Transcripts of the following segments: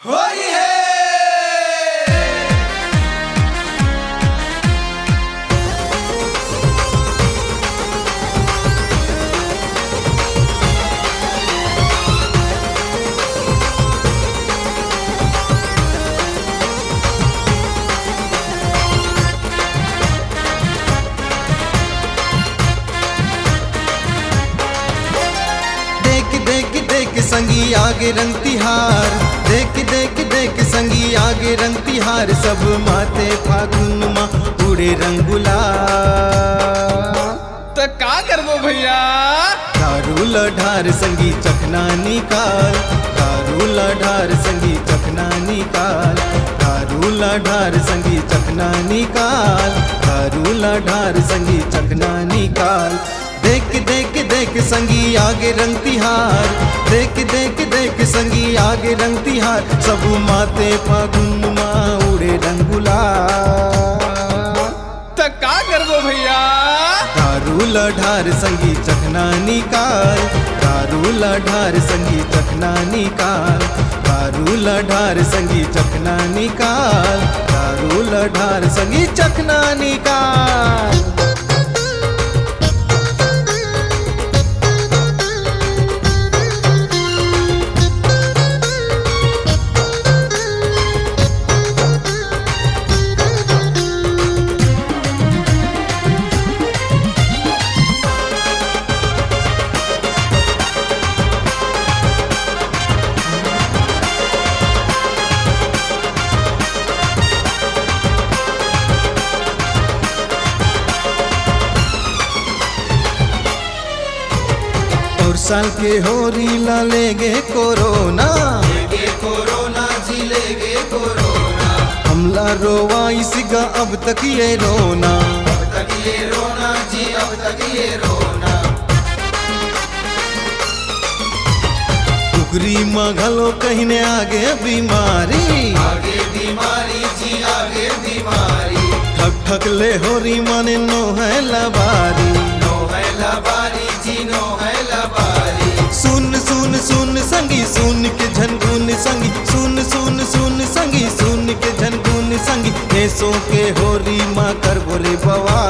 होली है। देख संगी आगे रंग तिहार, देख संगी आगे रंग तिहार, सब माते फागुन माँ उड़े रंग गुलाल। तो का करबो भैया? दारू लढार संगी चखना निकाल, दारू लढार संगी चखना निकाल, दारू लढार संगी चखना निकाल, दारू लढार संगी चखना निकाल। देख संगी आगे रंग तिहार, देख संगी आगे रंग तिहार, सब माते फागुन माँ उड़े रंग गुलाल। तो का करबो भैया? दारू लढार संगी चखना निकाल, दारू लढार संगी चखना निकाल, दारू लढार संगी चखना निकाल, दारू लढार संगी चखना निकाल। और साल के होरी ला लेगे कोरोना, लेगे कोरोना जी लेगे कोरोना, हमला रोवाई सिगा अब तक ये रोना, अब तक ये रोना जी अब तक ये रोना। टुकरी मघलो कहने आगे बीमारी, आगे बीमारी जी आगे बीमारी, ठक ठक ले होरी माने नो है लबारी। नो है लबारी जी नो है लबारी। सुन संगी सुन के झनगुन संगी, सुन संगी सुन के झनगुन संगी, ऐसो के होरी माँ कर बोले बवा।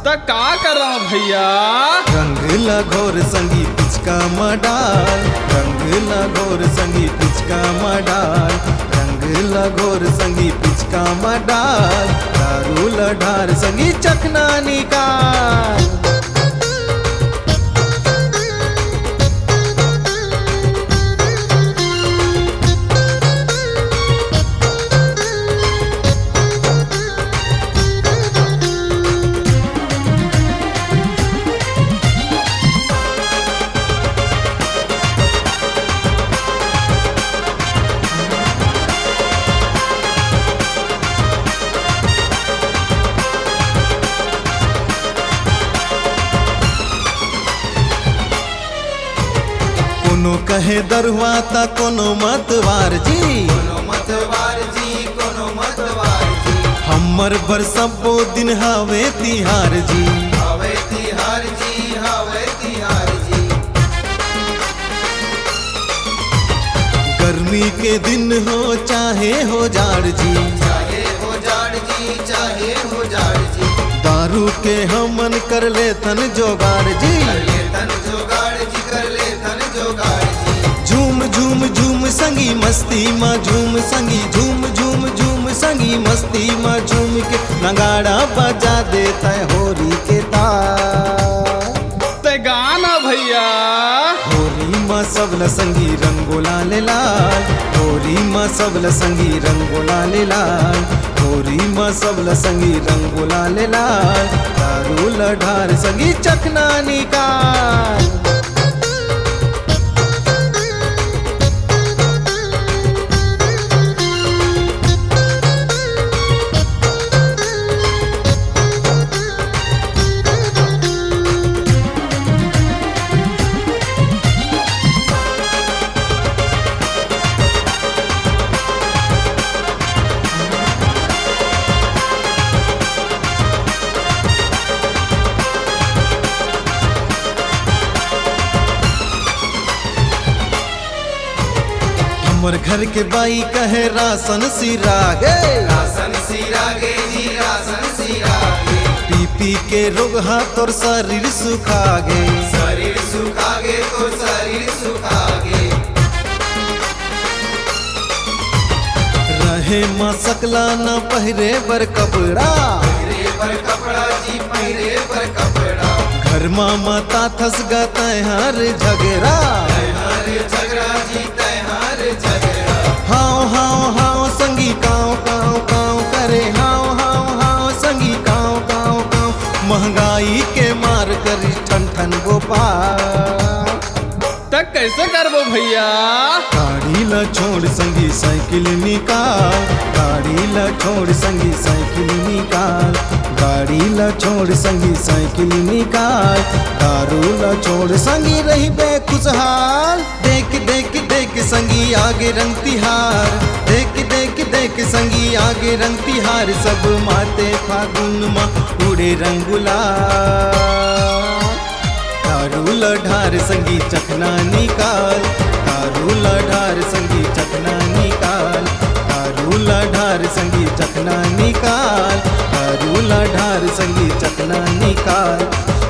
तो का करा भैया? रंग लगोर संगी पिचका मडाल, रंग लगोर संगी पिचका मडाल, रंग लगोर संगी पिचका मडाल, दारू लढार संगी चखना निकाल। कोनो कहे दरवाता कोनो मतवार जी, कोनो मतवार जी कोनो मतवार जी, हमर बर सबो दिन हावे तिहार जी। हावे तिहार जी हावे तिहार जी। गर्मी के दिन हो चाहे हो जाड़ जी, चाहे हो जाड़ जी चाहे हो जाड़ जी, दारू के हमन कर ले तन जोगाड़ जी। कर ले तन जोगाड़ जी कर ले तन जोगाड़ जी। झूम संगी मस्ती माँ झूम संगी, झूम संगी मस्ती माँ झूम के नगाड़ा बजा देता है होरी के तार। ते गाना भैया। होरी माँ सबला संगी रंगोला ले लाल, होरी माँ सबला संगी रंगोला ले लाल, होरी माँ सबला संगी रंगोला ले लाल, दारू लढार संगी चखना निकाल। हमर घर के बाई कहे राशन सिरागे, राशन सिरागे जी राशन सिरागे, पी पी के रोग हाथ और शरीर सुखागे। शरीर सुखागे तो शरीर सुखागे। रहे माँ सकला न पहिरे बर कपड़ा, पहिरे पर कपड़ा जी पहिरे पर कपड़ा, घर माँ माता थस गाता हर झगड़ा। तैहार झगड़ा जी तैहार झगड़ा, हाओ हाओ हाओ संगी काव काव काव करे, हाओ हाओ हाओ संगी काव काव काव, महंगाई के मार करी ठन ठन गोपाल। त कैसे करबो भैया? गाड़ी ल छोड़ संगी साइकिल निकाल, गाड़ी ल छोड़ संगी साइकिल निकाल, गाड़ी ल छोड़ संगी साइकिल निकाल, दारू ल छोड़ संगी रही बेखुशहाल। देख देख देख संगी आगे रंग तिहार, देख देख देख संगी आगे रंग तिहार, सब माते फागुन माँ उड़े रंग गुलाल। दारू ल ढार संगी चखना निकाल, दारू ल ढार संगी चखना निकाल, दारू ल ढार संगी चखना निकाल, दारू ल ढार संगी चखना निकाल।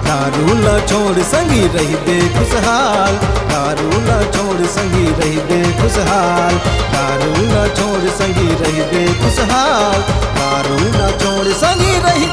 दारू ल छोड़ संगी रही बेखुशहाल, दारू ल छोड़ संगी रही बेखुशहाल, दारू ल छोड़ संगी रही बेखुशहाल, दारू ल छोड़ संगी रही